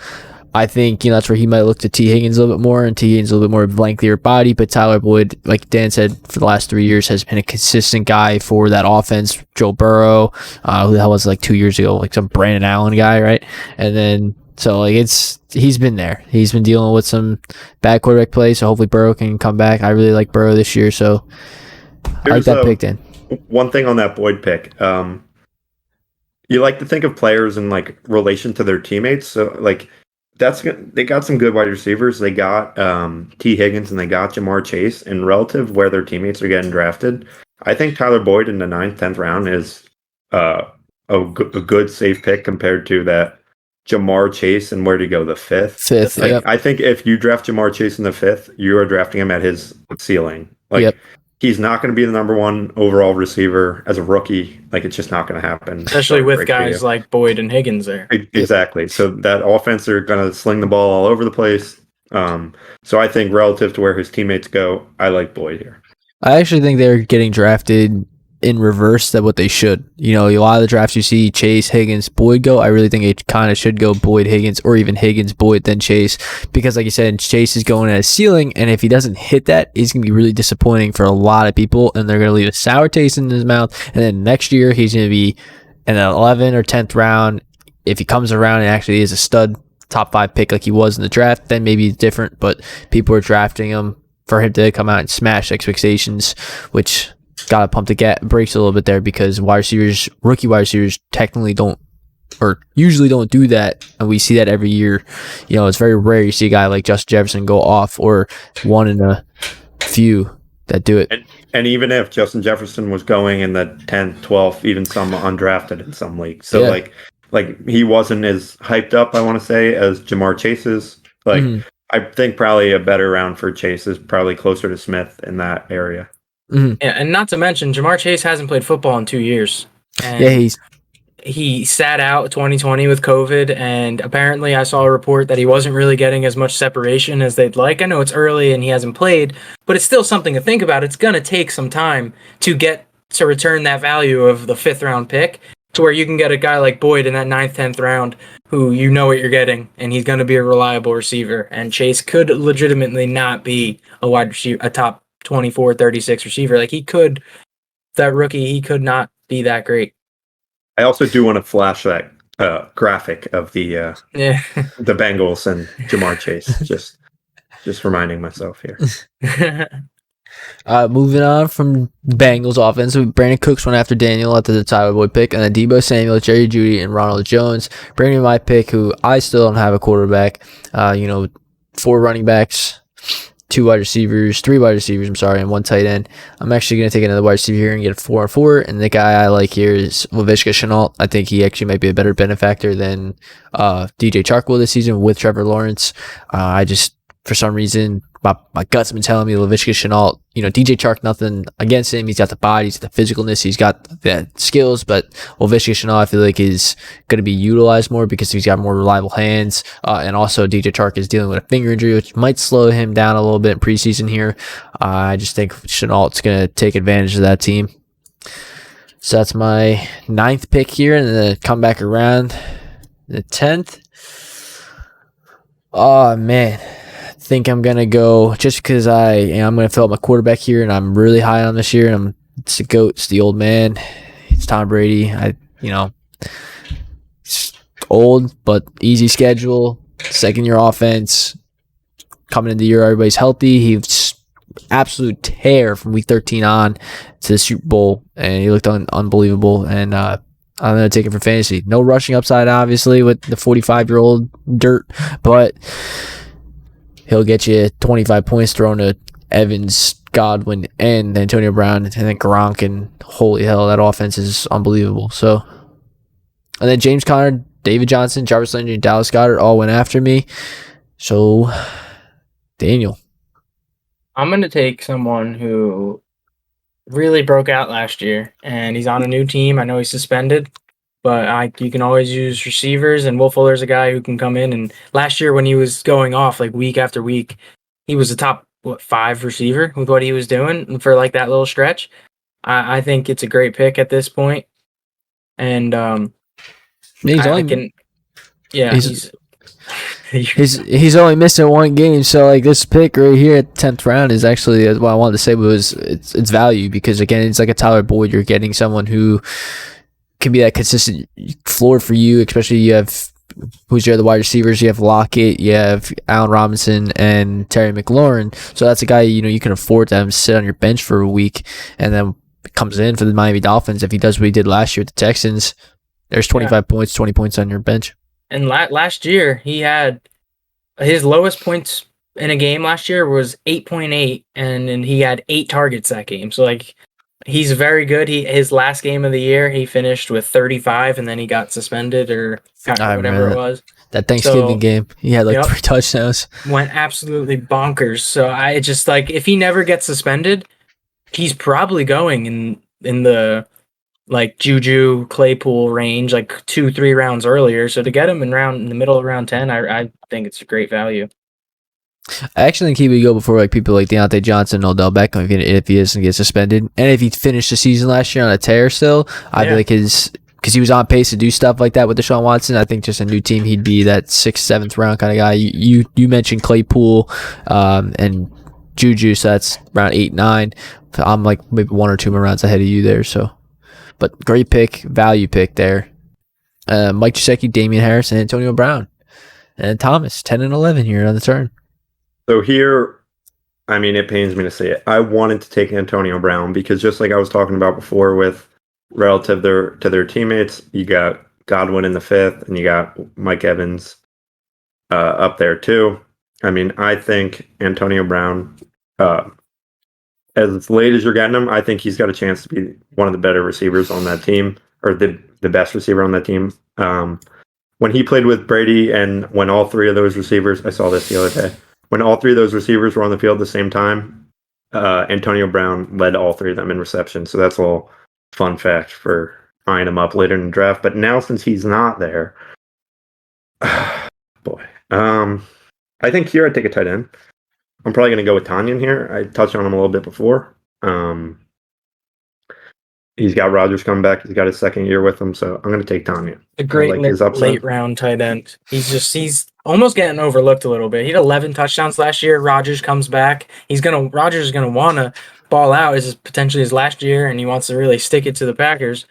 I think that's where he might look to T. Higgins a little bit more, and T. Higgins a little bit more lengthier body. But Tyler Boyd, like Dan said, for the last 3 years has been a consistent guy for that offense. Joe Burrow, who the hell was it, like 2 years ago, like some Brandon Allen guy, right? And then so like he's been there. He's been dealing with some bad quarterback play, so hopefully Burrow can come back. I really like Burrow this year, so I like that pick, Dan. One thing on that Boyd pick, you like to think of players in like relation to their teammates. So like they got some good wide receivers. They got T. Higgins and they got Jamar Chase, and relative where their teammates are getting drafted, I think Tyler Boyd in the 9th, 10th round is a good safe pick compared to that Jamar Chase. And where do you go? The 5th? 5th, like, yep. I think if you draft Jamar Chase in the 5th, you are drafting him at his ceiling. Like, yep. He's not going to be the number 1 overall receiver as a rookie. Like, it's just not going to happen. Especially with guys like Boyd and Higgins there. Exactly. So that offense, are going to sling the ball all over the place. So I think relative to where his teammates go, I like Boyd here. I actually think they're getting drafted in reverse than what they should. A lot of the drafts you see Chase, Higgins, Boyd go. I really think it kind of should go Boyd, Higgins, or even Higgins, Boyd, then Chase, because like you said, Chase is going at a ceiling, and if he doesn't hit that, he's going to be really disappointing for a lot of people, and they're going to leave a sour taste in his mouth. And then next year, he's going to be in the 11th or 10th round. If he comes around and actually is a stud top 5 pick like he was in the draft, then maybe it's different, but people are drafting him for him to come out and smash expectations, which got to pump the brakes a little bit there, because rookie wide receivers technically don't, or usually don't do that, and we see that every year. It's very rare you see a guy like Justin Jefferson go off, or one in a few that do it. And even if Justin Jefferson was going in the 10th, 12th, even some undrafted in some leagues, so Yeah. like he wasn't as hyped up, I want to say, as Jamar Chase is. Like, I think probably a better round for Chase is probably closer to Smith in that area. Mm-hmm. Yeah, and not to mention, Jamar Chase hasn't played football in 2 years. And Yeah, he sat out 2020 with COVID, and apparently I saw a report that he wasn't really getting as much separation as they'd like. I know it's early and he hasn't played, but it's still something to think about. It's going to take some time to get to return that value of the 5th round pick to where you can get a guy like Boyd in that 9th, 10th round who you know what you're getting, and he's going to be a reliable receiver. And Chase could legitimately not be a wide receiver, a top 24, 36 receiver. Like, that rookie, he could not be that great. I also do want to flash that graphic of the the Bengals and Jamar Chase. Just reminding myself here. Moving on from Bengals offense, Brandon Cooks went after Daniel after the Tyler Boyd pick, and then Deebo Samuel, Jerry Jeudy, and Ronald Jones. Brandon, my pick, who I still don't have a quarterback. 4 running backs, 3 wide receivers, and 1 tight end. I'm actually going to take another wide receiver here and get a 4-4, and the guy I like here is Laviska Shenault. I think he actually might be a better benefactor than DJ Chark will this season with Trevor Lawrence. For some reason, my guts have been telling me Laviska Shenault, DJ Chark, nothing against him. He's got the body, he's got the physicalness, he's got the skills, but Laviska Shenault, I feel like, is going to be utilized more because he's got more reliable hands. And also DJ Chark is dealing with a finger injury, which might slow him down a little bit in preseason here. I just think Chenault's going to take advantage of that team. So that's my 9th pick here, and then come back around the 10th. Oh, man. I think I'm going to go, just because I'm going to fill up my quarterback here, and I'm really high on this year. And it's the GOAT, it's the old man. It's Tom Brady. It's old, but easy schedule. Second-year offense. Coming into the year, everybody's healthy. He's absolute tear from week 13 on to the Super Bowl, and he looked unbelievable. And I'm going to take it for fantasy. No rushing upside, obviously, with the 45-year-old dirt, but he'll get you 25 points thrown to Evans, Godwin, and Antonio Brown, and then Gronk, and holy hell, that offense is unbelievable. So, and then James Conner, David Johnson, Jarvis Landry, and Dallas Goedert all went after me. So, Daniel. I'm going to take someone who really broke out last year, and he's on a new team. I know he's suspended, but you can always use receivers, and Will Fuller's a guy who can come in. And last year when he was going off like week after week, he was the top 5 receiver with what he was doing for like that little stretch. I think it's a great pick at this point. And he's only missing one game, so like this pick right here at the 10th round is actually what I wanted to say was it's value, because again, it's like a Tyler Boyd. You're getting someone who can be that consistent floor for you, especially you have who's your other wide receivers. You have Lockett, you have Allen Robinson, and Terry McLaurin. So that's a guy you can afford to have him sit on your bench for a week, and then comes in for the Miami Dolphins. If he does what he did last year with the Texans, there's 25 points, 20 points on your bench. And last year, he had his lowest points in a game last year was 8.8, and then he had 8 targets that game. So, like, he's very good. His last game of the year, he finished with 35, and then he got suspended or whatever it was. That Thanksgiving game, he had 3 touchdowns. Went absolutely bonkers. So, I just, like, if he never gets suspended, he's probably going in the like Juju Claypool range, like 2-3 rounds earlier. So to get him in the middle of round 10, I think it's a great value. I actually think he would go before like people like Deontay Johnson, Odell Beckham if he doesn't get suspended, and if he finished the season last year on a tear still, I feel like because he was on pace to do stuff like that with Deshaun Watson. I think just a new team, he'd be that 6th, 7th round kind of guy. You mentioned Claypool and Juju, so that's round 8, 9. I'm like maybe 1 or 2 more rounds ahead of you there. So. But great pick, value pick there. Mike Gesicki, Damian Harris, and Antonio Brown. And Thomas, 10 and 11 here on the turn. So here, I mean, it pains me to say it. I wanted to take Antonio Brown because just like I was talking about before with relative to their teammates, you got Godwin in the 5th, and you got Mike Evans up there too. I mean, I think Antonio Brown, as late as you're getting him, I think he's got a chance to be one of the better receivers on that team, or the best receiver on that team. When he played with Brady, and when all 3 of those receivers, I saw this the other day, when all 3 of those receivers were on the field at the same time, Antonio Brown led all 3 of them in reception. So that's a little fun fact for eyeing him up later in the draft. But now since he's not there, boy, I think here I'd take a tight end. I'm probably going to go with Tanyan here. I touched on him a little bit before. He's got Rodgers coming back. He's got his 2nd year with him, so I'm going to take Tanyan. A great late round tight end. He's almost getting overlooked a little bit. He had 11 touchdowns last year. Rodgers comes back. Rodgers is going to want to ball out. This is potentially his last year, and he wants to really stick it to the Packers.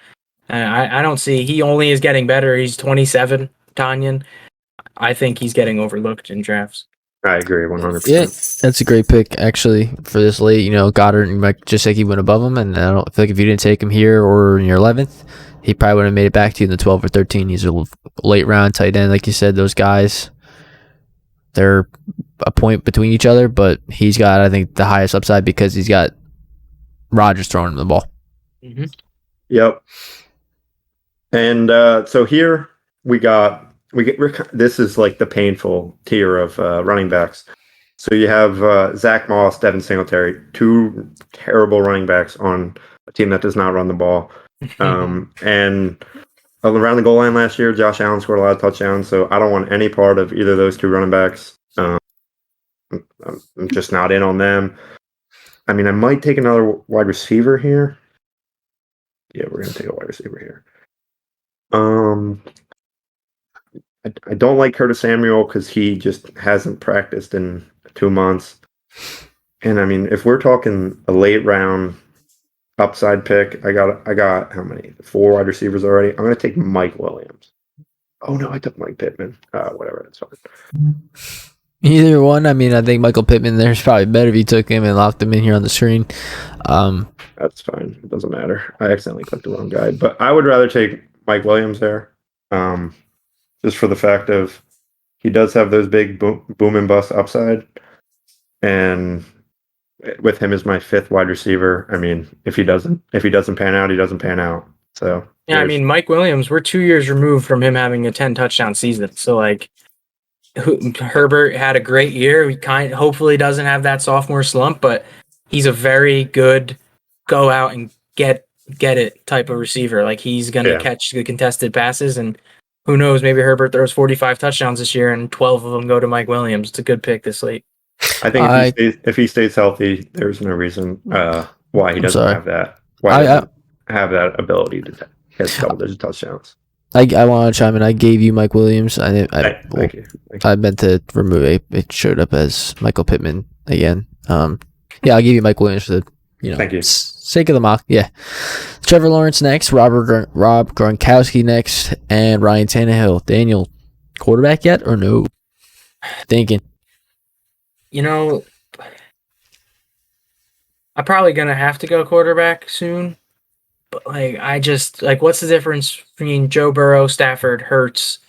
I don't see. He only is getting better. He's 27, Tanyan. I think he's getting overlooked in drafts. I agree 100%. Yeah, that's a great pick, actually, for this late. Goddard and Mike Gesicki went above him, and I don't feel like if you didn't take him here or in your 11th, he probably would have made it back to you in the 12 or 13. He's a late round tight end. Like you said, those guys, they're a point between each other, but he's got, I think, the highest upside because he's got Rodgers throwing him the ball. Mm-hmm. Yep. And so here we get this is like the painful tier of running backs. So you have Zach Moss, Devin Singletary, two terrible running backs on a team that does not run the ball. And around the goal line last year, Josh Allen scored a lot of touchdowns. So I don't want any part of either of those two running backs. I'm just not in on them. I mean, I might take another wide receiver here. Yeah, we're going to take a wide receiver here. I don't like Curtis Samuel because he just hasn't practiced in 2 months. And I mean, if we're talking a late round upside pick, I got how many? 4 wide receivers already. I'm going to take Mike Williams. Oh no, I took Mike Pittman. Whatever, that's fine. Either one. I mean, I think Michael Pittman there's probably better if you took him and locked him in here on the screen. That's fine. It doesn't matter. I accidentally clicked the wrong guy, but I would rather take Mike Williams there, just for the fact of he does have those big boom and bust upside, and with him as my 5th wide receiver. I mean, if he doesn't pan out, he doesn't pan out. So yeah, I mean, Mike Williams, we're 2 years removed from him having a 10 touchdown season. So like, Herbert had a great year. He hopefully doesn't have that sophomore slump, but he's a very good go out and get it type of receiver. Like he's gonna catch the contested passes, and who knows, maybe Herbert throws 45 touchdowns this year and 12 of them go to Mike Williams. It's a good pick this late. I think if he stays healthy, there's no reason why he doesn't have that. Why he doesn't have that ability to get double-digit touchdowns. I want to chime in. I gave you Mike Williams. Thank you. I meant to remove it. It showed up as Michael Pittman again. Yeah, I'll give you Mike Williams for the Thank you. Sake of the mock. Yeah. Trevor Lawrence next. Rob Gronkowski next, and Ryan Tannehill. Daniel, quarterback yet or no? Thinking. I'm probably gonna have to go quarterback soon. But what's the difference between Joe Burrow, Stafford, Hurts,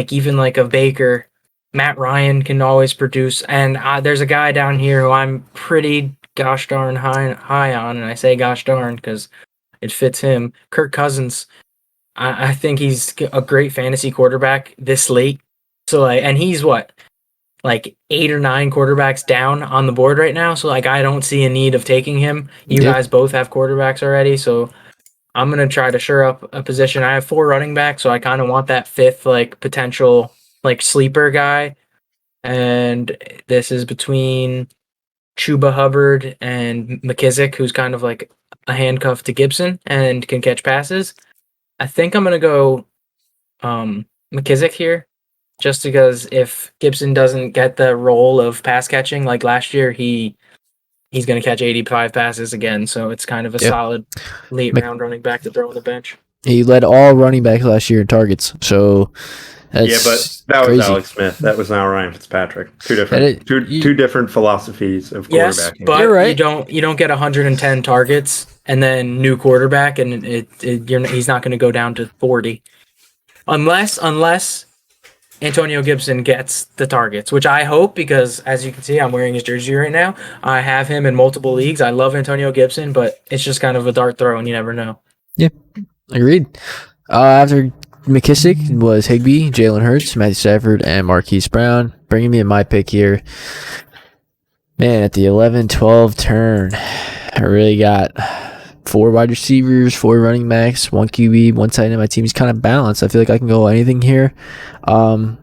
even a Baker? Matt Ryan can always produce, and there's a guy down here who I'm pretty gosh darn high on, and I say gosh darn because it fits him. Kirk Cousins. I think he's a great fantasy quarterback this late. So and he's what, 8 or 9 quarterbacks down on the board right now. So I don't see a need of taking him. You guys both have quarterbacks already, so I'm going to try to shore up a position. I have 4 running backs, so I kind of want that 5th, potential, sleeper guy. And this is between Chuba Hubbard and McKissick, who's kind of like a handcuff to Gibson and can catch passes. I think I'm going to go McKissick here, just because if Gibson doesn't get the role of pass catching like last year, he's going to catch 85 passes again, so it's kind of a solid late round running back to throw on the bench. He led all running backs last year in targets, so that's but that crazy. was Alex Smith. That was not Ryan Fitzpatrick. Two different philosophies of quarterbacking. Yes, but you're right. You don't get 110 targets and then new quarterback, and he's not going to go down to 40, unless Antonio Gibson gets the targets, which I hope, because as you can see, I'm wearing his jersey right now. I have him in multiple leagues. I love Antonio Gibson, but it's just kind of a dart throw, and you never know. Yeah, agreed. After McKissick was Higbee, Jalen Hurts, Matthew Stafford, and Marquise Brown. Bringing me in my pick here. Man, at the 11-12 turn, I really got 4 wide receivers, 4 running backs, 1 QB, 1 tight end. My team's kind of balanced. I feel like I can go anything here. And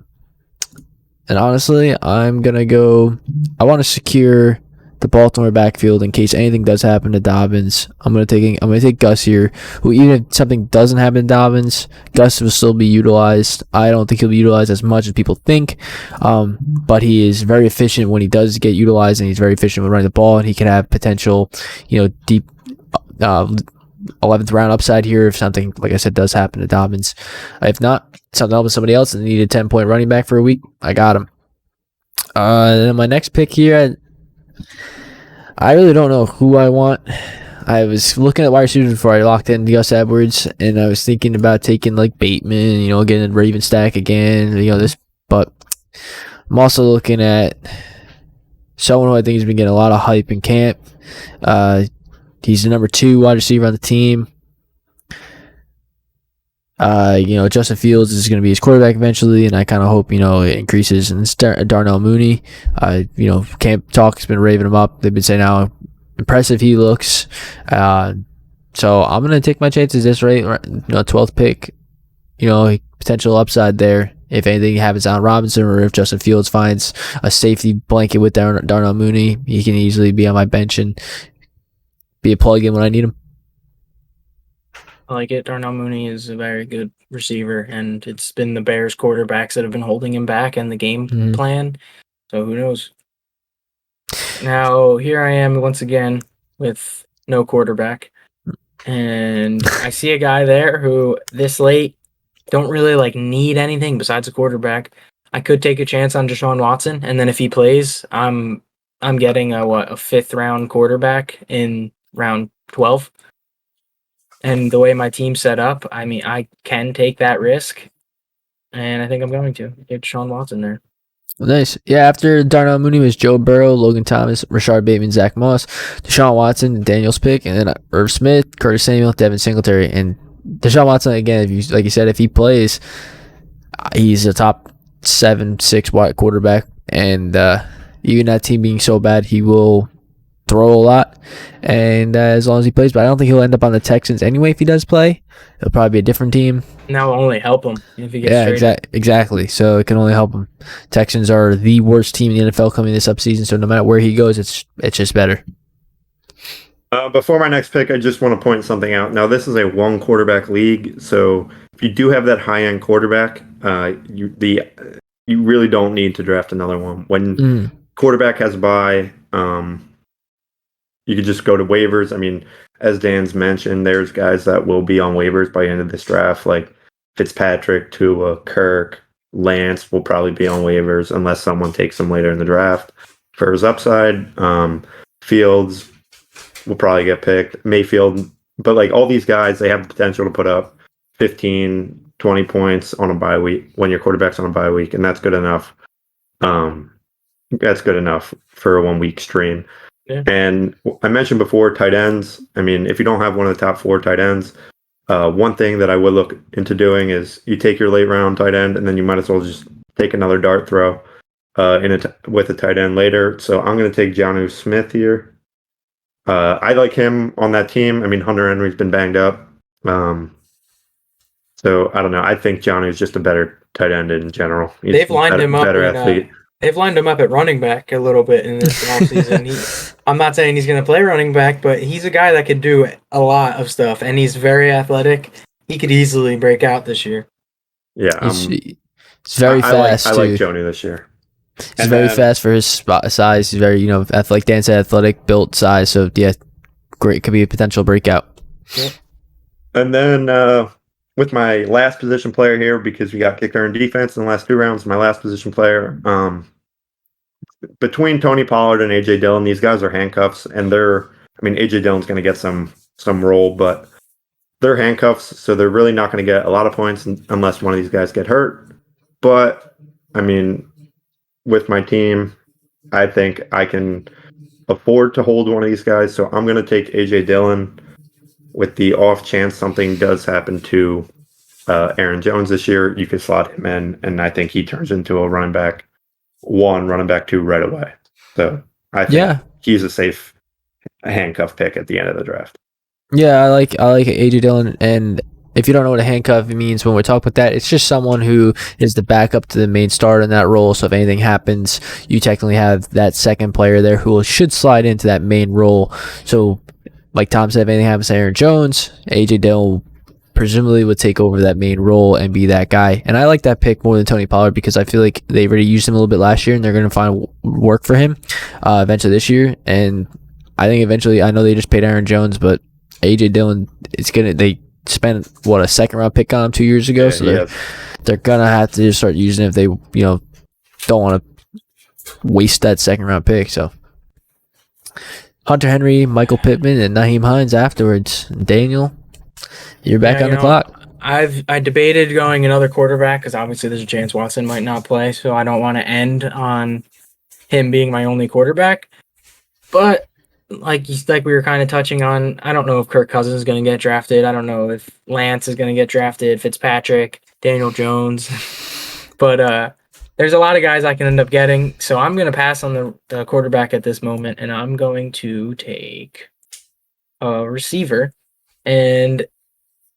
honestly, I'm going to go... I want to secure the Baltimore backfield in case anything does happen to Dobbins. I'm going to take Gus here, who even if something doesn't happen to Dobbins, Gus will still be utilized. I don't think he'll be utilized as much as people think, but he is very efficient when he does get utilized, and he's very efficient when running the ball, and he can have potential, deep 11th round upside here if something, like I said, does happen to Dobbins. If not, something else with somebody else and needed a 10-point running back for a week, I got him. Then my next pick here, I really don't know who I want. I was looking at wide receivers before I locked in Gus Edwards, and I was thinking about taking Bateman, getting a Raven stack again, but I'm also looking at someone who I think has been getting a lot of hype in camp. He's the number 2 wide receiver on the team. Justin Fields is going to be his quarterback eventually, and I kind of hope, it increases. And Darnell Mooney, camp talk's been raving him up. They've been saying how impressive he looks. So I'm going to take my chances this rate, 12th pick, potential upside there. If anything happens on Robinson, or if Justin Fields finds a safety blanket with Darnell Mooney, he can easily be on my bench and be a plug-in when I need him. I like it. Darnell Mooney is a very good receiver, and it's been the Bears quarterbacks that have been holding him back and the game plan. So who knows? Now, here I am once again with no quarterback. And I see a guy there who this late don't really need anything besides a quarterback. I could take a chance on Deshaun Watson, and then if he plays, I'm getting a 5th round quarterback in round 12. And the way my team's set up, I mean, I can take that risk, and I think I'm going to get Deshaun Watson there. Nice. Yeah, after Darnell Mooney was Joe Burrow, Logan Thomas, Rashard Bateman, Zach Moss, Deshaun Watson, Daniel's pick, and then Irv Smith, Curtis Samuel, Devin Singletary, and Deshaun Watson, again, like you said, if he plays, he's a top 7-6 wide quarterback, and even that team being so bad, he will throw a lot, and as long as he plays. But I don't think he'll end up on the Texans anyway if he does play. It'll probably be a different team. That will only help him if he gets traded. Exactly. So it can only help him. Texans are the worst team in the NFL coming this upseason, so no matter where he goes, it's just better. Before my next pick, I just want to point something out. Now, this is a 1-quarterback league, so if you do have that high-end quarterback, you really don't need to draft another one. When quarterback has a bye, you could just go to waivers. I mean, as Dan's mentioned, there's guys that will be on waivers by the end of this draft, like Fitzpatrick, Tua, Kirk, Lance will probably be on waivers unless someone takes him later in the draft. For his upside, Fields will probably get picked. Mayfield, but all these guys, they have the potential to put up 15, 20 points on a bye week when your quarterback's on a bye week, and that's good enough. That's good enough for a 1-week stream. Yeah. And I mentioned before, tight ends. I mean, if you don't have one of the top 4 tight ends, one thing that I would look into doing is you take your late round tight end, and then you might as well just take another dart throw with a tight end later. So I'm going to take Jonnu Smith here. I like him on that team. I mean, Hunter Henry's been banged up. So I don't know. I think Jonnu's just a better tight end in general. They've lined him up. Better athlete. They've lined him up at running back a little bit in this offseason. I'm not saying he's going to play running back, but he's a guy that could do a lot of stuff, and he's very athletic. He could easily break out this year. Yeah. He's very fast, I like Jonnu this year. He's very fast for his size. He's very, athletic, Dan said, athletic, built size. So, yeah, great. Could be a potential breakout. Yep. And then with my last position player here, because we got kicker and defense in the last 2 rounds, my last position player, between Tony Pollard and A.J. Dillon, these guys are handcuffs, and A.J. Dillon's going to get some role, but they're handcuffs, so they're really not going to get a lot of points unless one of these guys get hurt. But, with my team, I think I can afford to hold one of these guys, so I'm going to take A.J. Dillon with the off chance something does happen to Aaron Jones this year. You could slot him in, and I think he turns into a running back 1, running back 2 right away. So I think he's a safe handcuff pick at the end of the draft. Yeah, I like A.J. Dillon, and if you don't know what a handcuff means when we talk about that, it's just someone who is the backup to the main starter in that role. So if anything happens, you technically have that second player there who should slide into that main role. So like Tom said, if anything happens to Aaron Jones, A.J. Dillon presumably would take over that main role and be that guy. And I like that pick more than Tony Pollard because I feel like they already used him a little bit last year, and they're going to find work for him eventually this year. And I think eventually, I know they just paid Aaron Jones, but A.J. Dillon, they spent, a 2nd-round pick on him 2 years ago, so they're going to have to just start using it if they, don't want to waste that 2nd-round pick. So Hunter Henry, Michael Pittman, and Naheem Hines afterwards. Daniel, you're back on the clock. I debated going another quarterback because obviously there's a chance Watson might not play, so I don't want to end on him being my only quarterback. But like we were kind of touching on, I don't know if Kirk Cousins is going to get drafted. I don't know if Lance is going to get drafted, Fitzpatrick, Daniel Jones. But there's a lot of guys I can end up getting. So I'm going to pass on the quarterback at this moment, and I'm going to take a receiver. And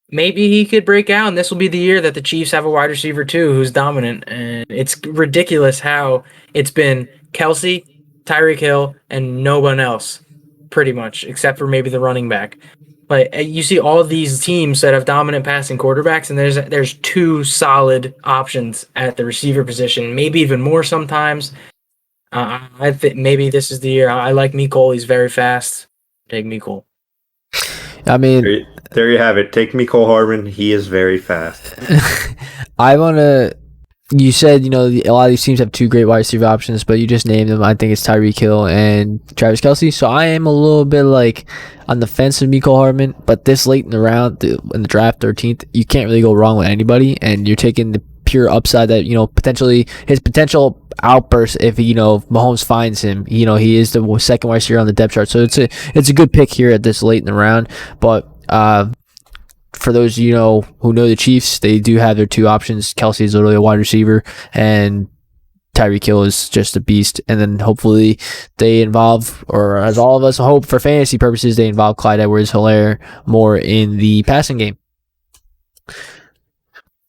maybe he could break out, and this will be the year that the Chiefs have a wide receiver too who's dominant. And it's ridiculous how it's been Kelsey, Tyreek Hill, and no one else, pretty much, except for maybe the running back. Like you see all these teams that have dominant passing quarterbacks, and there's two solid options at the receiver position, maybe even more sometimes. I think maybe this is the year. I like Mecole. He's very fast. Take Mecole. I mean, there you have it. Take Mecole Hardman. He is very fast. I want to. You said, a lot of these teams have two great wide receiver options, but you just named them. I think it's Tyreek Hill and Travis Kelce. So I am a little bit like on the fence with Mecole Hardman, but this late in the round, in the draft, 13th, you can't really go wrong with anybody, and you're taking the pure upside that, potentially his potential outburst if, Mahomes finds him. He is the second wide receiver on the depth chart. So it's a good pick here at this late in the round, but for those who know the Chiefs, they do have their two options. Kelce is literally a wide receiver, and Tyreek Hill is just a beast. And then hopefully they involve, or as all of us hope for fantasy purposes, they involve Clyde Edwards-Helaire more in the passing game.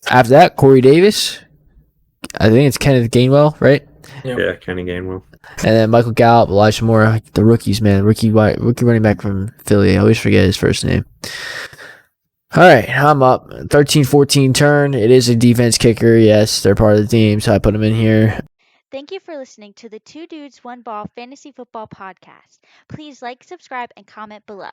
After that, Corey Davis. I think it's Kenneth Gainwell, right? Yeah, Kenny Gainwell. And then Michael Gallup, Elijah Moore, the rookies, man. Rookie running back from Philly. I always forget his first name. All right, I'm up. 13-14 turn. It is a defense kicker. Yes, they're part of the team, so I put them in here. Thank you for listening to the Two Dudes, One Ball Fantasy Football Podcast. Please like, subscribe, and comment below.